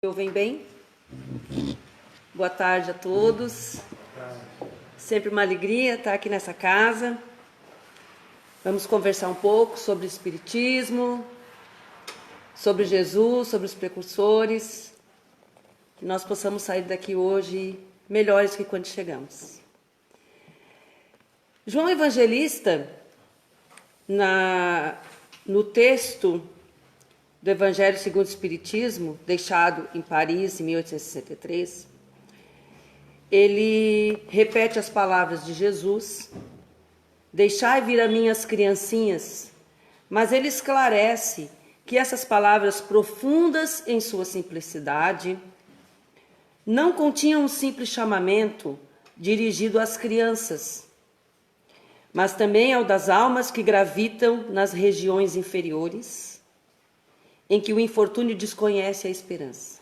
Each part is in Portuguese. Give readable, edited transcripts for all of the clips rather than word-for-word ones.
Me ouvem bem? Boa tarde a todos. Sempre uma alegria estar aqui nessa casa. Vamos conversar um pouco sobre o Espiritismo, sobre Jesus, sobre os precursores. Que nós possamos sair daqui hoje melhores que quando chegamos. João Evangelista, no texto do Evangelho segundo o Espiritismo, deixado em Paris em 1863, ele repete as palavras de Jesus: deixai vir a mim as criancinhas, mas ele esclarece que essas palavras profundas em sua simplicidade não continham um simples chamamento dirigido às crianças, mas também ao das almas que gravitam nas regiões inferiores, em que o infortúnio desconhece a esperança.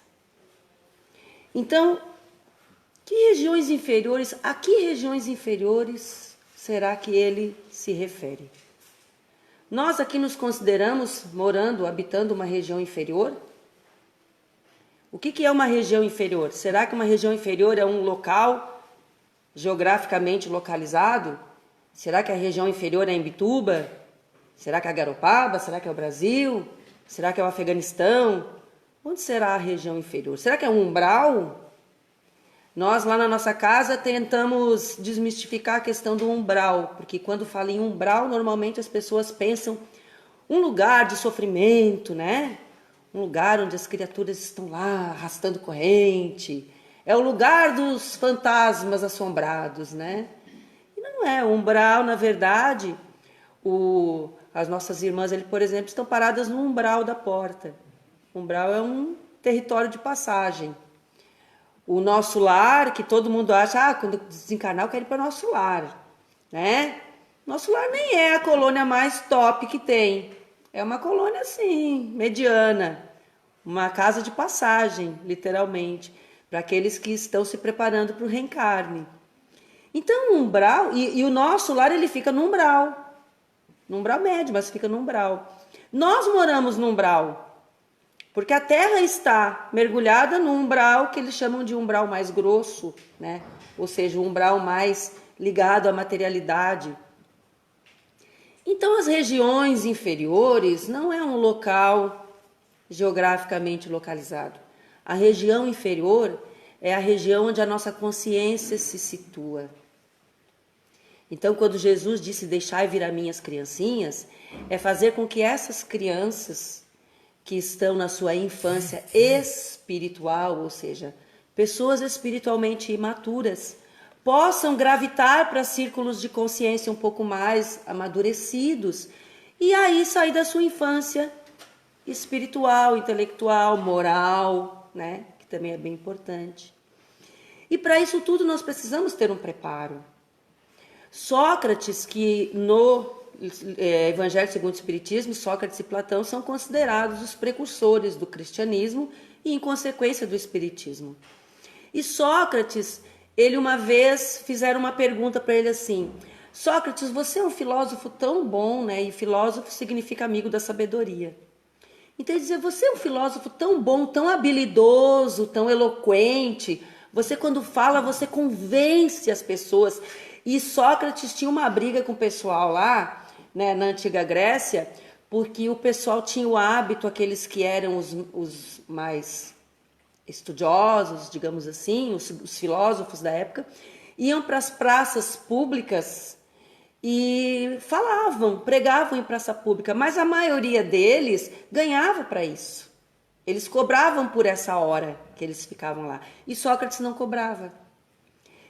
Então, a que regiões inferiores será que ele se refere? Nós aqui nos consideramos habitando uma região inferior? O que é uma região inferior? Será que uma região inferior é um local geograficamente localizado? Será que a região inferior é Imbituba? Será que é a Garopaba? Será que é o Brasil? Será que é o Afeganistão? Onde será a região inferior? Será que é um umbral? Nós lá na nossa casa tentamos desmistificar a questão do umbral, porque quando fala em umbral, normalmente as pessoas pensam um lugar de sofrimento, né? Um lugar onde as criaturas estão lá arrastando corrente. É o lugar dos fantasmas assombrados, né? E não é. O umbral, na verdade, as nossas irmãs, por exemplo, estão paradas no umbral da porta. O umbral é um território de passagem. O nosso lar, que todo mundo acha, quando desencarnar eu quero ir para o nosso lar, né? Nosso lar nem é a colônia mais top que tem. É uma colônia, assim, mediana. Uma casa de passagem, literalmente, para aqueles que estão se preparando para o reencarne. Então, o umbral, e o nosso lar, ele fica no umbral. No umbral médio, mas fica no umbral. Nós moramos no umbral, porque a Terra está mergulhada no umbral que eles chamam de umbral mais grosso, né? Ou seja, o umbral mais ligado à materialidade. Então, as regiões inferiores não é um local geograficamente localizado. A região inferior é a região onde a nossa consciência se situa. Então, quando Jesus disse, deixai vir a mim as criancinhas, é fazer com que essas crianças que estão na sua infância espiritual, ou seja, pessoas espiritualmente imaturas, possam gravitar para círculos de consciência um pouco mais amadurecidos e aí sair da sua infância espiritual, intelectual, moral, né? Que também é bem importante. E para isso tudo nós precisamos ter um preparo. Sócrates, que no Evangelho segundo o Espiritismo, Sócrates e Platão são considerados os precursores do cristianismo e, em consequência, do espiritismo. E Sócrates, ele uma vez fizeram uma pergunta para ele assim: Sócrates, você é um filósofo tão bom, né? E filósofo significa amigo da sabedoria. Então ele dizia, você é um filósofo tão bom, tão habilidoso, tão eloquente. Você quando fala, você convence as pessoas. E Sócrates tinha uma briga com o pessoal lá, né, na antiga Grécia, porque o pessoal tinha o hábito, aqueles que eram os mais estudiosos, digamos assim, os filósofos da época, iam para as praças públicas e falavam, pregavam em praça pública, mas a maioria deles ganhava para isso. Eles cobravam por essa hora que eles ficavam lá. E Sócrates não cobrava.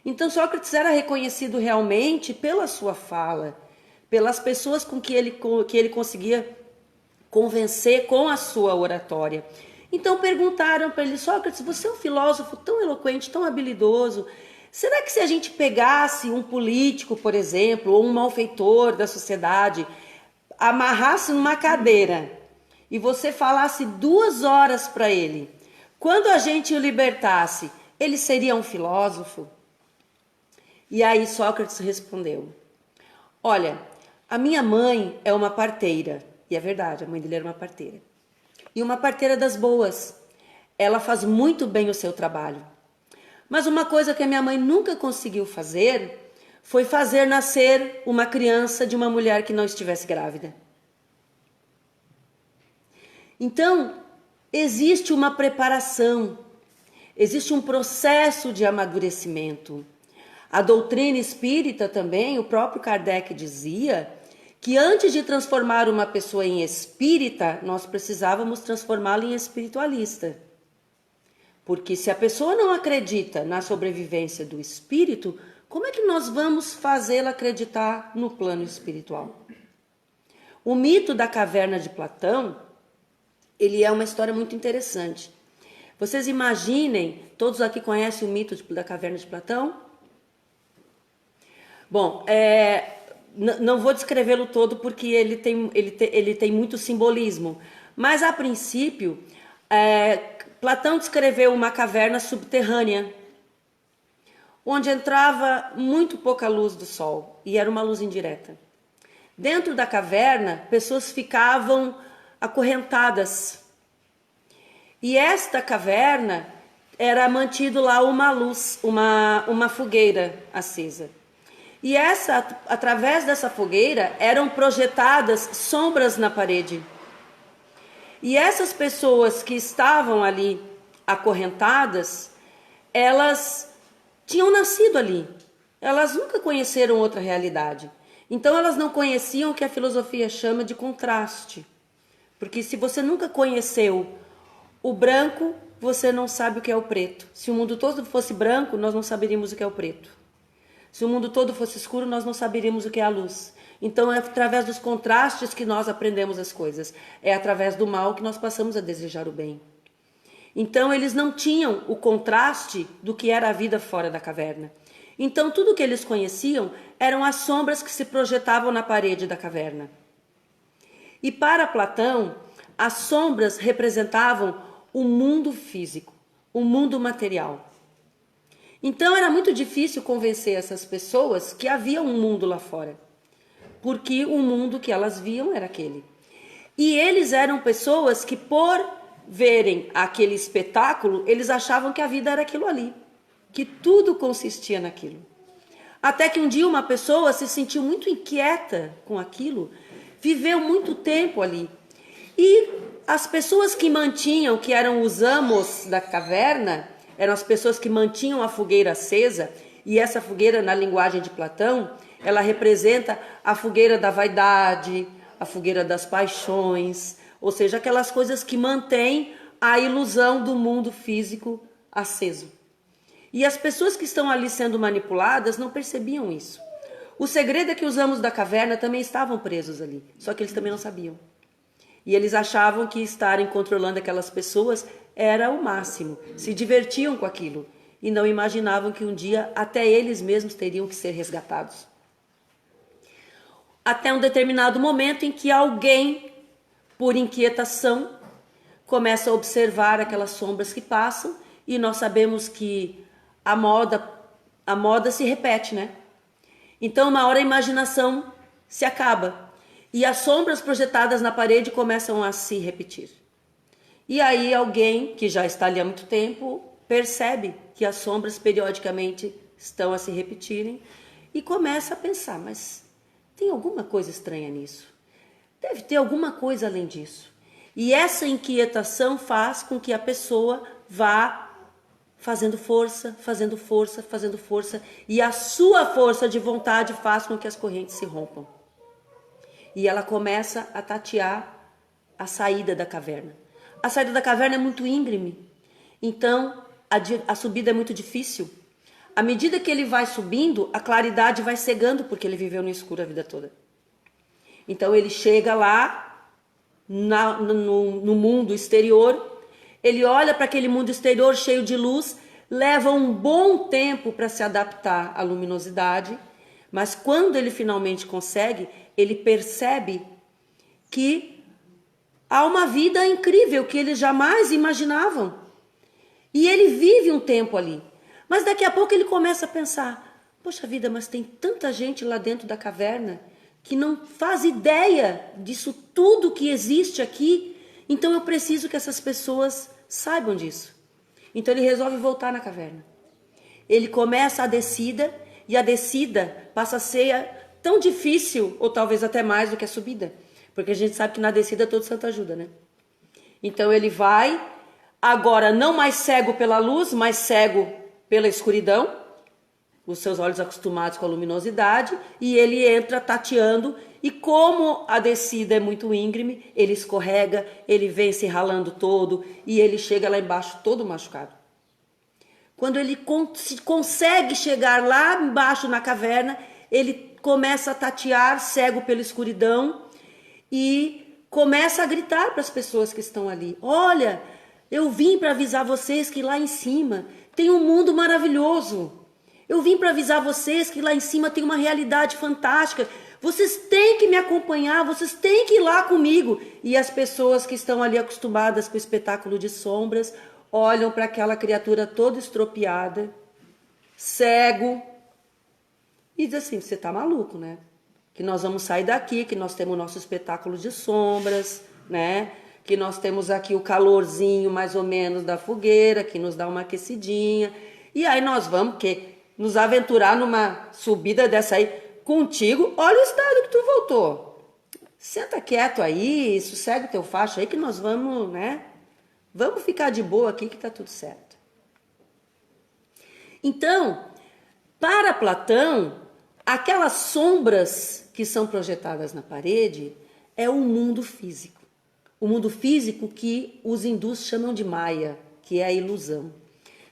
Então Sócrates era reconhecido realmente pela sua fala, pelas pessoas com que ele conseguia convencer com a sua oratória. Então perguntaram para ele, Sócrates, você é um filósofo tão eloquente, tão habilidoso, será que se a gente pegasse um político, por exemplo, ou um malfeitor da sociedade, amarrasse numa cadeira e você falasse 2 horas para ele, quando a gente o libertasse, ele seria um filósofo? E aí Sócrates respondeu, olha, a minha mãe é uma parteira, e é verdade, a mãe dele era uma parteira, e uma parteira das boas. ela faz muito bem o seu trabalho. Mas uma coisa que a minha mãe nunca conseguiu fazer foi fazer nascer uma criança de uma mulher que não estivesse grávida. Então, existe uma preparação, existe um processo de amadurecimento. A doutrina espírita também, o próprio Kardec dizia que antes de transformar uma pessoa em espírita, nós precisávamos transformá-la em espiritualista. Porque se a pessoa não acredita na sobrevivência do espírito, como é que nós vamos fazê-la acreditar no plano espiritual? O mito da caverna de Platão, ele é uma história muito interessante. Vocês imaginem, todos aqui conhecem o mito da caverna de Platão? Bom, não vou descrevê-lo todo porque ele tem muito simbolismo. Mas, a princípio, Platão descreveu uma caverna subterrânea, onde entrava muito pouca luz do sol, e era uma luz indireta. Dentro da caverna, pessoas ficavam acorrentadas. E esta caverna era mantido lá uma luz, uma fogueira acesa. E através dessa fogueira eram projetadas sombras na parede. E essas pessoas que estavam ali acorrentadas, elas tinham nascido ali. Elas nunca conheceram outra realidade. Então elas não conheciam o que a filosofia chama de contraste. Porque se você nunca conheceu o branco, você não sabe o que é o preto. Se o mundo todo fosse branco, nós não saberíamos o que é o preto. Se o mundo todo fosse escuro, nós não saberíamos o que é a luz. Então é através dos contrastes que nós aprendemos as coisas. É através do mal que nós passamos a desejar o bem. Então eles não tinham o contraste do que era a vida fora da caverna. Então tudo que eles conheciam eram as sombras que se projetavam na parede da caverna. E para Platão, as sombras representavam o mundo físico, o mundo material. Então era muito difícil convencer essas pessoas que havia um mundo lá fora, porque o mundo que elas viam era aquele. E eles eram pessoas que, por verem aquele espetáculo, eles achavam que a vida era aquilo ali, que tudo consistia naquilo. Até que um dia uma pessoa se sentiu muito inquieta com aquilo, viveu muito tempo ali. E as pessoas que mantinham, que eram os amos da caverna, eram as pessoas que mantinham a fogueira acesa, e essa fogueira, na linguagem de Platão, ela representa a fogueira da vaidade, a fogueira das paixões, ou seja, aquelas coisas que mantêm a ilusão do mundo físico aceso. E as pessoas que estão ali sendo manipuladas não percebiam isso. O segredo é que os amos da caverna também estavam presos ali, só que eles também não sabiam. E eles achavam que estarem controlando aquelas pessoas era o máximo, se divertiam com aquilo e não imaginavam que um dia até eles mesmos teriam que ser resgatados. Até um determinado momento em que alguém, por inquietação, começa a observar aquelas sombras que passam, e nós sabemos que a moda se repete, né? Então, uma hora a imaginação se acaba e as sombras projetadas na parede começam a se repetir. E aí alguém que já está ali há muito tempo percebe que as sombras periodicamente estão a se repetirem e começa a pensar, mas tem alguma coisa estranha nisso? Deve ter alguma coisa além disso. E essa inquietação faz com que a pessoa vá fazendo força, fazendo força, fazendo força, e a sua força de vontade faz com que as correntes se rompam. E ela começa a tatear a saída da caverna. A saída da caverna é muito íngreme, então a subida é muito difícil. À medida que ele vai subindo, a claridade vai cegando, porque ele viveu no escuro a vida toda. Então ele chega lá no mundo exterior, ele olha para aquele mundo exterior cheio de luz, leva um bom tempo para se adaptar à luminosidade, mas quando ele finalmente consegue, ele percebe que há uma vida incrível que eles jamais imaginavam. E ele vive um tempo ali. Mas daqui a pouco ele começa a pensar, poxa vida, mas tem tanta gente lá dentro da caverna que não faz ideia disso tudo que existe aqui. Então eu preciso que essas pessoas saibam disso. Então ele resolve voltar na caverna. Ele começa a descida, e a descida passa a ser tão difícil, ou talvez até mais do que a subida. Porque a gente sabe que na descida todo santo ajuda, né? Então ele vai, agora não mais cego pela luz, mas cego pela escuridão, os seus olhos acostumados com a luminosidade, e ele entra tateando, e como a descida é muito íngreme, ele escorrega, ele vem se ralando todo, e ele chega lá embaixo todo machucado. Quando ele consegue chegar lá embaixo na caverna, ele começa a tatear, cego pela escuridão, e começa a gritar para as pessoas que estão ali: olha, eu vim para avisar vocês que lá em cima tem um mundo maravilhoso. Eu vim para avisar vocês que lá em cima tem uma realidade fantástica. Vocês têm que me acompanhar, vocês têm que ir lá comigo. E as pessoas que estão ali acostumadas com o espetáculo de sombras olham para aquela criatura toda estropiada, cego, e dizem assim: você tá maluco, né? Que nós vamos sair daqui, que nós temos o nosso espetáculo de sombras, né? Que nós temos aqui o calorzinho mais ou menos da fogueira, que nos dá uma aquecidinha. E aí nós vamos nos aventurar numa subida dessa aí contigo. Olha o estado que tu voltou. Senta quieto aí, sossega o teu facho aí que nós vamos, né? Vamos ficar de boa aqui que tá tudo certo. Então, para Platão, aquelas sombras que são projetadas na parede é o mundo físico. O mundo físico que os hindus chamam de Maya, que é a ilusão.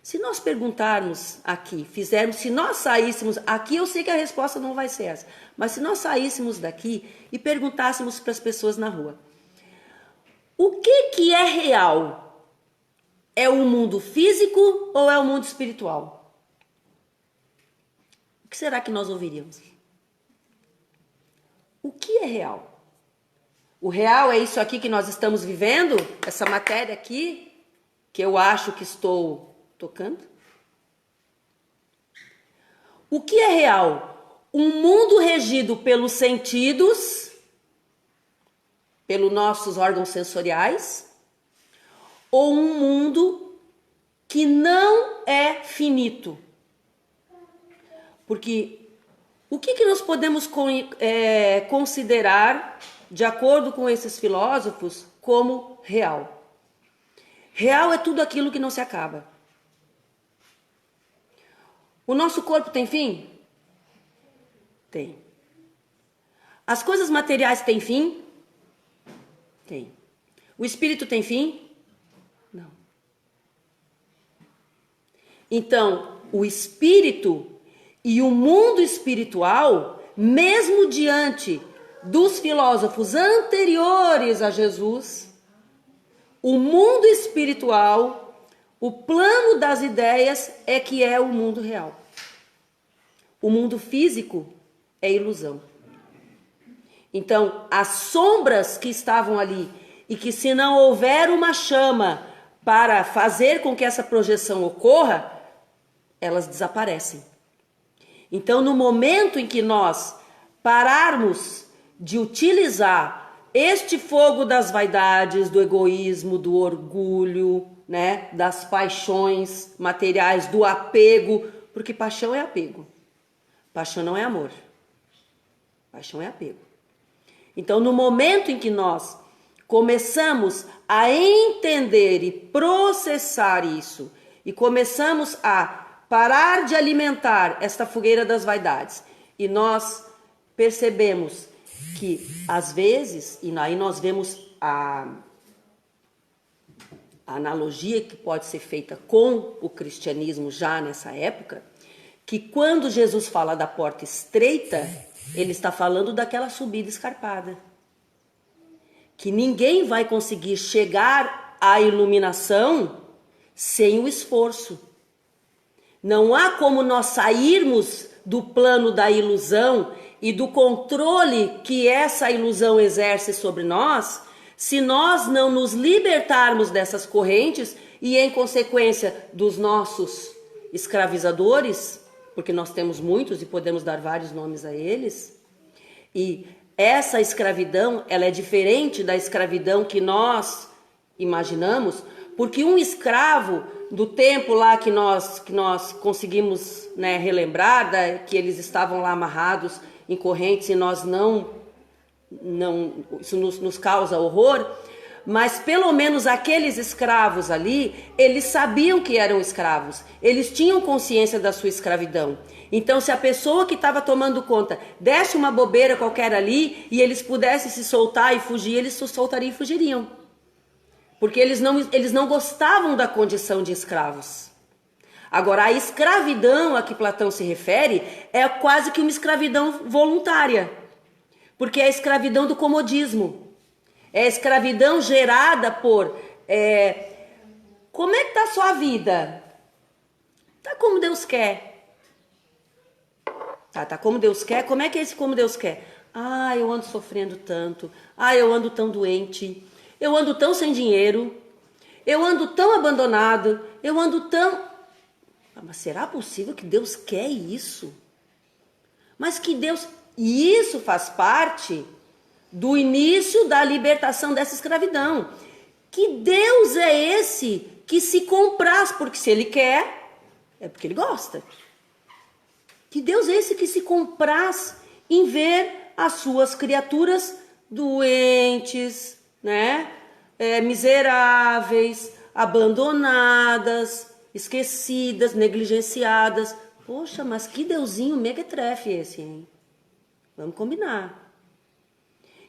Se nós perguntarmos aqui, se nós saíssemos, aqui eu sei que a resposta não vai ser essa, mas se nós saíssemos daqui e perguntássemos para as pessoas na rua: o que é real? É o mundo físico ou é o mundo espiritual? O que será que nós ouviríamos? O que é real? O real é isso aqui que nós estamos vivendo? Essa matéria aqui, que eu acho que estou tocando? O que é real? Um mundo regido pelos sentidos, pelos nossos órgãos sensoriais, ou um mundo que não é finito? Porque o que nós podemos considerar, de acordo com esses filósofos, como real? Real é tudo aquilo que não se acaba. O nosso corpo tem fim? Tem. As coisas materiais têm fim? Tem. O espírito tem fim? Não. Então, o espírito e o mundo espiritual, mesmo diante dos filósofos anteriores a Jesus, o mundo espiritual, o plano das ideias é que é o mundo real. O mundo físico é ilusão. Então, as sombras que estavam ali e que, se não houver uma chama para fazer com que essa projeção ocorra, elas desaparecem. Então, no momento em que nós pararmos de utilizar este fogo das vaidades, do egoísmo, do orgulho, né, das paixões materiais, do apego, porque paixão é apego. Paixão não é amor. Paixão é apego. Então, no momento em que nós começamos a entender e processar isso, e começamos a parar de alimentar esta fogueira das vaidades, e nós percebemos que, às vezes, e aí nós vemos a analogia que pode ser feita com o cristianismo já nessa época, que quando Jesus fala da porta estreita, ele está falando daquela subida escarpada. Que ninguém vai conseguir chegar à iluminação sem o esforço. Não há como nós sairmos do plano da ilusão e do controle que essa ilusão exerce sobre nós, se nós não nos libertarmos dessas correntes e, em consequência, dos nossos escravizadores, porque nós temos muitos e podemos dar vários nomes a eles, e essa escravidão, ela é diferente da escravidão que nós imaginamos, porque um escravo do tempo lá que nós conseguimos, né, relembrar, que eles estavam lá amarrados em correntes e nós não isso nos causa horror, mas pelo menos aqueles escravos ali, eles sabiam que eram escravos, eles tinham consciência da sua escravidão. Então, se a pessoa que estava tomando conta desse uma bobeira qualquer ali e eles pudessem se soltar e fugir, eles se soltariam e fugiriam. Porque eles não gostavam da condição de escravos. Agora, a escravidão a que Platão se refere é quase que uma escravidão voluntária. Porque é a escravidão do comodismo. É a escravidão gerada por... como é que está a sua vida? Tá como Deus quer. Tá como Deus quer? Como é que é esse como Deus quer? Ah, eu ando sofrendo tanto. Ah, eu ando tão doente. Eu ando tão sem dinheiro. Eu ando tão abandonado. Eu ando tão... Mas será possível que Deus quer isso? Mas que Deus... E isso faz parte do início da libertação dessa escravidão. Que Deus é esse que se compraz, porque se Ele quer, é porque Ele gosta. Que Deus é esse que se compraz em ver as suas criaturas doentes, né? Miseráveis, abandonadas, esquecidas, negligenciadas. Poxa, mas que deusinho mequetrefe esse, hein? Vamos combinar.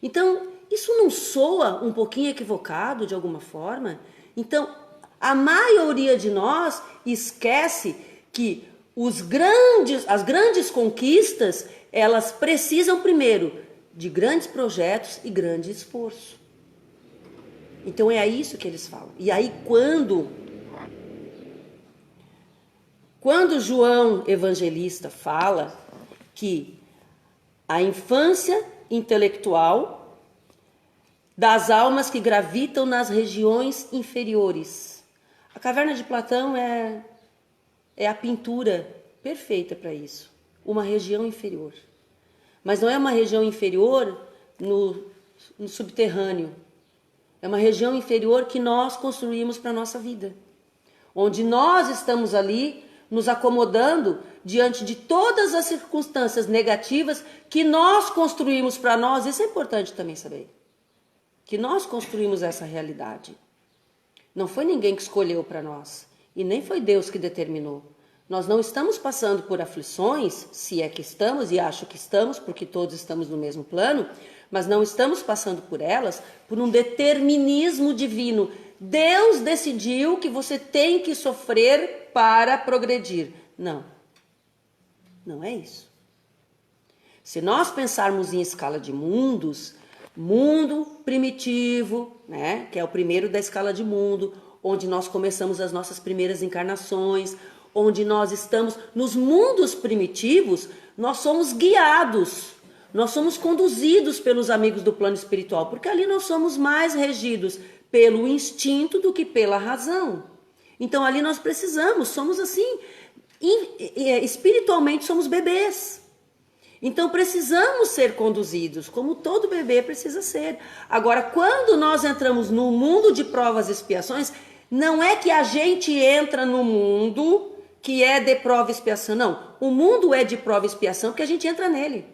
Então, isso não soa um pouquinho equivocado de alguma forma? Então, a maioria de nós esquece que as grandes conquistas, elas precisam primeiro de grandes projetos e grande esforço. Então, é isso que eles falam. E aí, quando João Evangelista fala que a infância intelectual das almas que gravitam nas regiões inferiores. A caverna de Platão é a pintura perfeita para isso. Uma região inferior. Mas não é uma região inferior no subterrâneo. É uma região inferior que nós construímos para a nossa vida. Onde nós estamos ali nos acomodando diante de todas as circunstâncias negativas que nós construímos para nós. Isso é importante também saber. Que nós construímos essa realidade. Não foi ninguém que escolheu para nós. E nem foi Deus que determinou. Nós não estamos passando por aflições, se é que estamos, e acho que estamos, porque todos estamos no mesmo plano, mas não estamos passando por elas por um determinismo divino. Deus decidiu que você tem que sofrer para progredir. Não. Não é isso. Se nós pensarmos em escala de mundos, mundo primitivo, né, que é o primeiro da escala de mundo, onde nós começamos as nossas primeiras encarnações, onde nós estamos nos mundos primitivos, nós somos guiados, nós somos conduzidos pelos amigos do plano espiritual, porque ali nós somos mais regidos pelo instinto do que pela razão. Então ali nós somos assim, espiritualmente somos bebês. Então precisamos ser conduzidos, como todo bebê precisa ser. Agora, quando nós entramos no mundo de provas e expiações, não é que a gente entra no mundo que é de prova e expiação, não. O mundo é de prova e expiação porque a gente entra nele.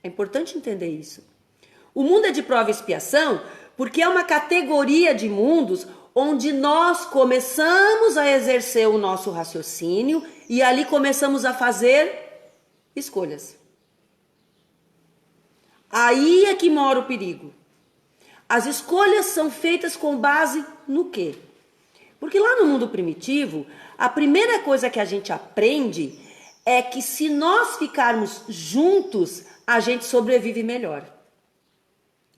É importante entender isso. O mundo é de prova e expiação porque é uma categoria de mundos onde nós começamos a exercer o nosso raciocínio e ali começamos a fazer escolhas. Aí é que mora o perigo. As escolhas são feitas com base no quê? Porque lá no mundo primitivo, a primeira coisa que a gente aprende é que se nós ficarmos juntos, a gente sobrevive melhor.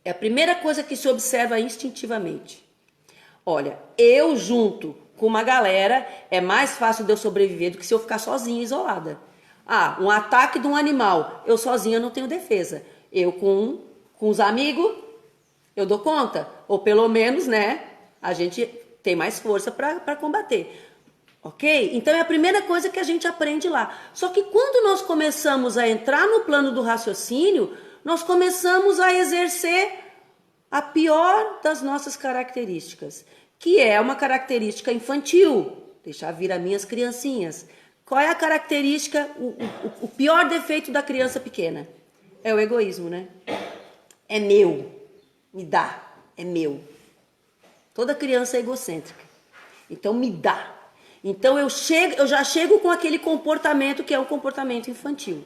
É a primeira coisa que se observa instintivamente. Olha, eu junto com uma galera, é mais fácil de eu sobreviver do que se eu ficar sozinha, isolada. Ah, um ataque de um animal, eu sozinha não tenho defesa. Eu com os amigos, eu dou conta. Ou pelo menos, né, a gente tem mais força para combater. Ok? Então é a primeira coisa que a gente aprende lá. Só que quando nós começamos a entrar no plano do raciocínio, nós começamos a exercer a pior das nossas características, que é uma característica infantil, deixar vir as minhas criancinhas. Qual é a característica, o pior defeito da criança pequena? É o egoísmo, né? É meu, me dá, é meu. Toda criança é egocêntrica, então me dá. Então eu já chego com aquele comportamento que é um comportamento infantil.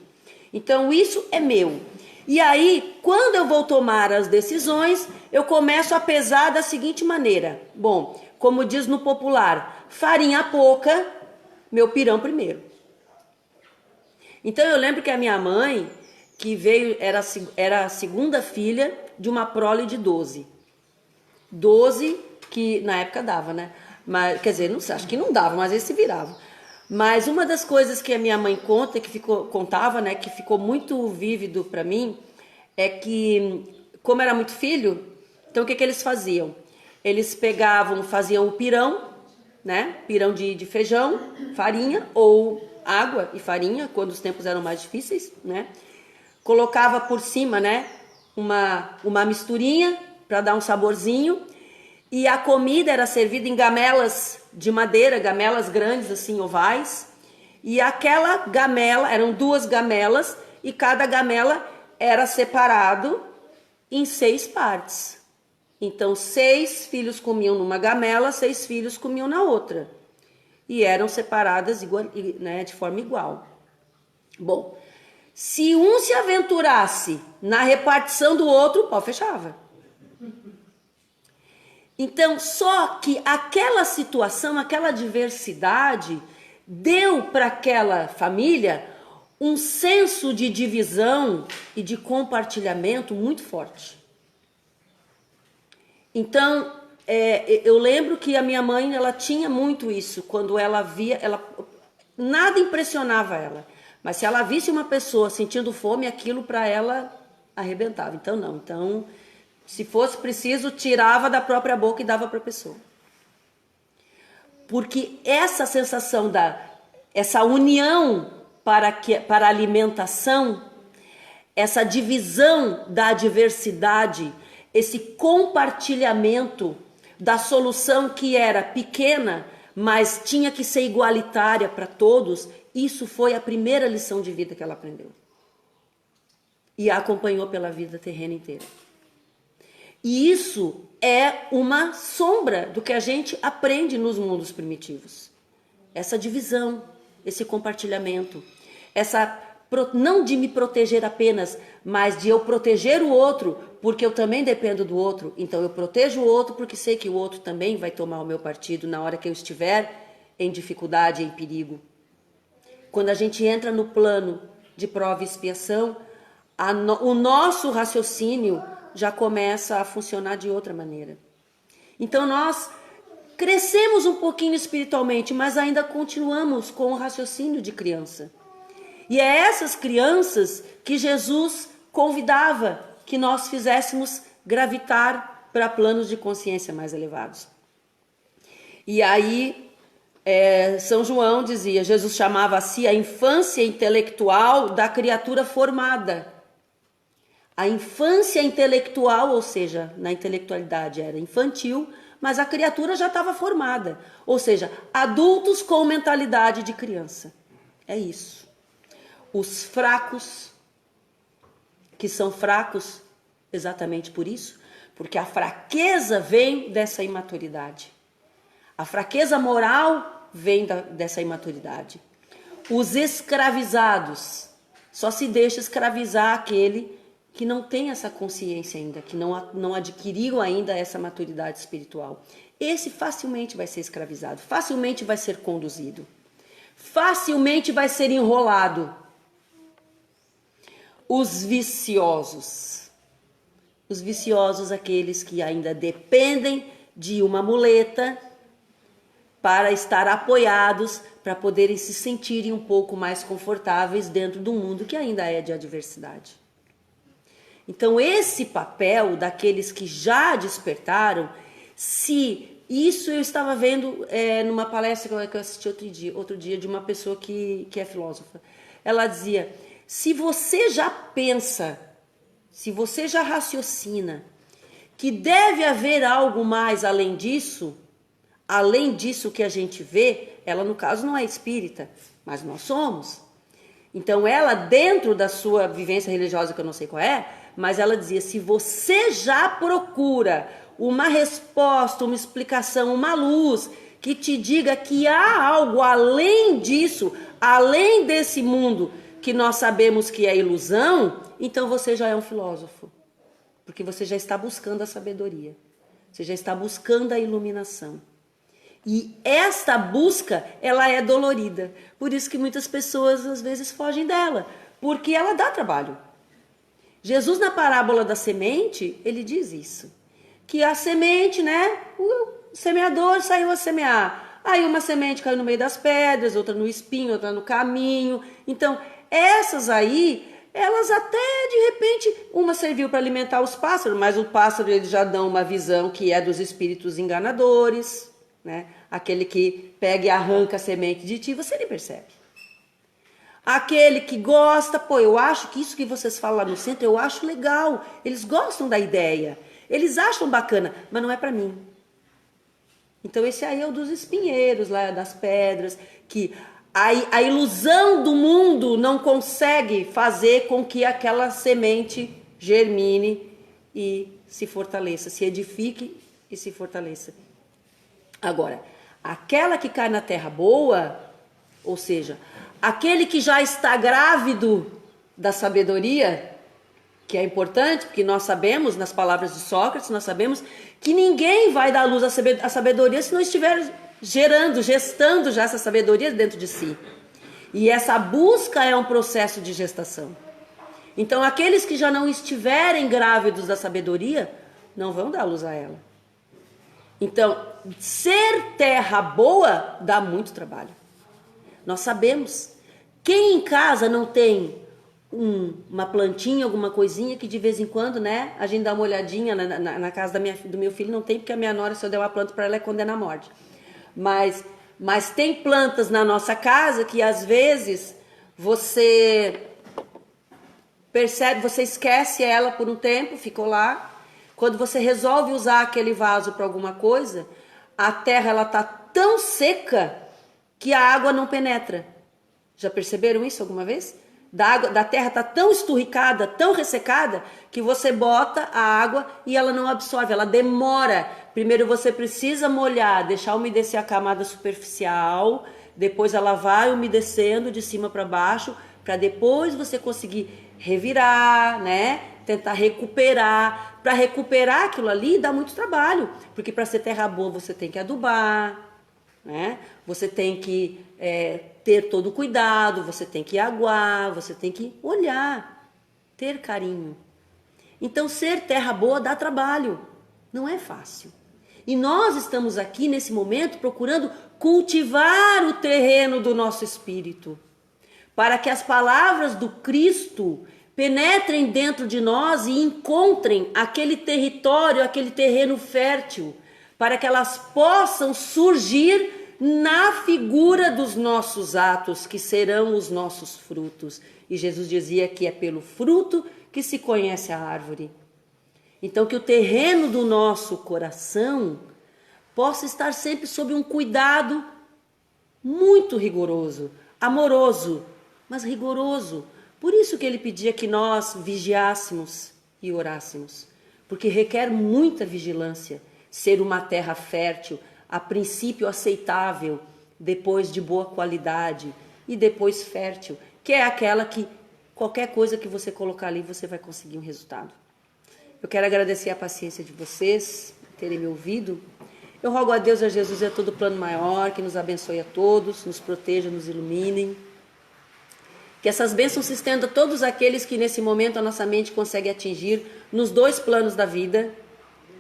Então isso é meu. E aí, quando eu vou tomar as decisões, eu começo a pesar da seguinte maneira. Bom, como diz no popular, farinha pouca, meu pirão primeiro. Então eu lembro que a minha mãe, que veio, era a segunda filha de uma prole de 12. 12 que na época dava, né? Mas, quer dizer, não sei, acho que não dava, mas eles se viravam. Mas uma das coisas que a minha mãe contava, né, que ficou muito vívido para mim, é que, como era muito filho, então o que eles faziam? Eles faziam o pirão, né, pirão de feijão, farinha, ou água e farinha, quando os tempos eram mais difíceis, né, colocava por cima, né, uma misturinha para dar um saborzinho, e a comida era servida em gamelas de madeira, gamelas grandes assim, ovais. E aquela gamela, eram 2 gamelas, e cada gamela era separado em 6 partes. Então 6 filhos comiam numa gamela, 6 filhos comiam na outra. E eram separadas né, de forma igual. Bom, se um se aventurasse na repartição do outro, o pau fechava. Então, só que aquela situação, aquela diversidade, deu para aquela família um senso de divisão e de compartilhamento muito forte. Então, eu lembro que a minha mãe, ela tinha muito isso, quando ela via, nada impressionava ela, mas se ela visse uma pessoa sentindo fome, aquilo para ela arrebentava. Então, não, então... Se fosse preciso, tirava da própria boca e dava para a pessoa. Porque essa sensação essa união para a alimentação, essa divisão da diversidade, esse compartilhamento da solução que era pequena, mas tinha que ser igualitária para todos, isso foi a primeira lição de vida que ela aprendeu. E a acompanhou pela vida terrena inteira. E isso é uma sombra do que a gente aprende nos mundos primitivos. Essa divisão, esse compartilhamento, não de me proteger apenas, mas de eu proteger o outro, porque eu também dependo do outro. Então eu protejo o outro porque sei que o outro também vai tomar o meu partido na hora que eu estiver em dificuldade, em perigo. Quando a gente entra no plano de prova e expiação, o nosso raciocínio já começa a funcionar de outra maneira. Então nós crescemos um pouquinho espiritualmente, mas ainda continuamos com o raciocínio de criança. E é essas crianças que Jesus convidava que nós fizéssemos gravitar para planos de consciência mais elevados. E aí São João dizia, Jesus chamava a si a infância intelectual da criatura formada. A infância intelectual, ou seja, na intelectualidade era infantil, mas a criatura já estava formada. Ou seja, adultos com mentalidade de criança. É isso. Os fracos, que são fracos exatamente por isso, porque a fraqueza vem dessa imaturidade. A fraqueza moral vem dessa imaturidade. Os escravizados, só se deixa escravizar aquele que não tem essa consciência ainda, que não adquiriu ainda essa maturidade espiritual. Esse facilmente vai ser escravizado, facilmente vai ser conduzido, facilmente vai ser enrolado. Os viciosos, aqueles que ainda dependem de uma muleta para estar apoiados, para poderem se sentirem um pouco mais confortáveis dentro do mundo que ainda é de adversidade. Então, esse papel daqueles que já despertaram, isso eu estava vendo numa palestra que eu assisti outro dia de uma pessoa que é filósofa. Ela dizia, se você já pensa, se você já raciocina que deve haver algo mais além disso, além disso que a gente vê, ela no caso não é espírita, mas nós somos. Então ela, dentro da sua vivência religiosa, que eu não sei qual é, mas ela dizia, se você já procura uma resposta, uma explicação, uma luz que te diga que há algo além disso, além desse mundo que nós sabemos que é ilusão, então você já é um filósofo. Porque você já está buscando a sabedoria. Você já está buscando a iluminação. E esta busca, ela é dolorida. Por isso que muitas pessoas, às vezes, fogem dela. Porque ela dá trabalho. Jesus, na parábola da semente, ele diz isso. Que a semente, né? O semeador saiu a semear. Aí uma semente caiu no meio das pedras, outra no espinho, outra no caminho. Então, essas aí, elas até, de repente, uma serviu para alimentar os pássaros, mas o pássaro, eles já dão uma visão que é dos espíritos enganadores, né? Aquele que pega e arranca a semente de ti, você nem percebe. Aquele que gosta, pô, eu acho que isso que vocês falam lá no centro, eu acho legal. Eles gostam da ideia, eles acham bacana, mas não é para mim. Então esse aí é o dos espinheiros, lá das pedras, que a ilusão do mundo não consegue fazer com que aquela semente germine e se fortaleça, se edifique e se fortaleça. Agora, aquela que cai na terra boa, ou seja, aquele que já está grávido da sabedoria, que é importante, porque nós sabemos, nas palavras de Sócrates, nós sabemos que ninguém vai dar luz à sabedoria se não estiver gestando já essa sabedoria dentro de si. E essa busca é um processo de gestação. Então, aqueles que já não estiverem grávidos da sabedoria, não vão dar luz a ela. Então, ser terra boa dá muito trabalho. Nós sabemos. Quem em casa não tem uma plantinha, alguma coisinha que de vez em quando, né, a gente dá uma olhadinha na casa do meu filho, não tem, porque a minha nora, se eu der uma planta para ela, é condena a morte. Mas tem plantas na nossa casa que às vezes você percebe, você esquece ela por um tempo, ficou lá. Quando você resolve usar aquele vaso para alguma coisa, a terra ela tá tão seca que a água não penetra. Já perceberam isso alguma vez? Da terra tá tão esturricada, tão ressecada, que você bota a água e ela não absorve, ela demora. Primeiro você precisa molhar, deixar umedecer a camada superficial, depois ela vai umedecendo de cima para baixo, para depois você conseguir revirar, né? Tentar recuperar. Para recuperar aquilo ali dá muito trabalho, porque para ser terra boa você tem que adubar, né? Você tem que ter todo o cuidado, você tem que aguar, você tem que olhar, ter carinho. Então ser terra boa dá trabalho, não é fácil. E nós estamos aqui nesse momento procurando cultivar o terreno do nosso espírito, para que as palavras do Cristo penetrem dentro de nós e encontrem aquele território, aquele terreno fértil, para que elas possam surgir na figura dos nossos atos, que serão os nossos frutos. E Jesus dizia que é pelo fruto que se conhece a árvore. Então que o terreno do nosso coração possa estar sempre sob um cuidado muito rigoroso, amoroso, mas rigoroso. Por isso que ele pedia que nós vigiássemos e orássemos, porque requer muita vigilância ser uma terra fértil, a princípio aceitável, depois de boa qualidade e depois fértil, que é aquela que qualquer coisa que você colocar ali você vai conseguir um resultado. Eu quero agradecer a paciência de vocês, terem me ouvido. Eu rogo a Deus, a Jesus e a todo plano maior, que nos abençoe a todos, nos proteja, nos iluminem. Que essas bênçãos se estendam a todos aqueles que nesse momento a nossa mente consegue atingir nos dois planos da vida,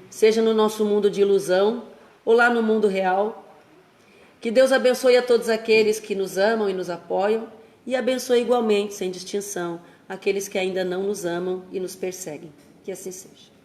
seja no nosso mundo de ilusão ou lá no mundo real. Que Deus abençoe a todos aqueles que nos amam e nos apoiam e abençoe igualmente, sem distinção, aqueles que ainda não nos amam e nos perseguem. Que assim seja.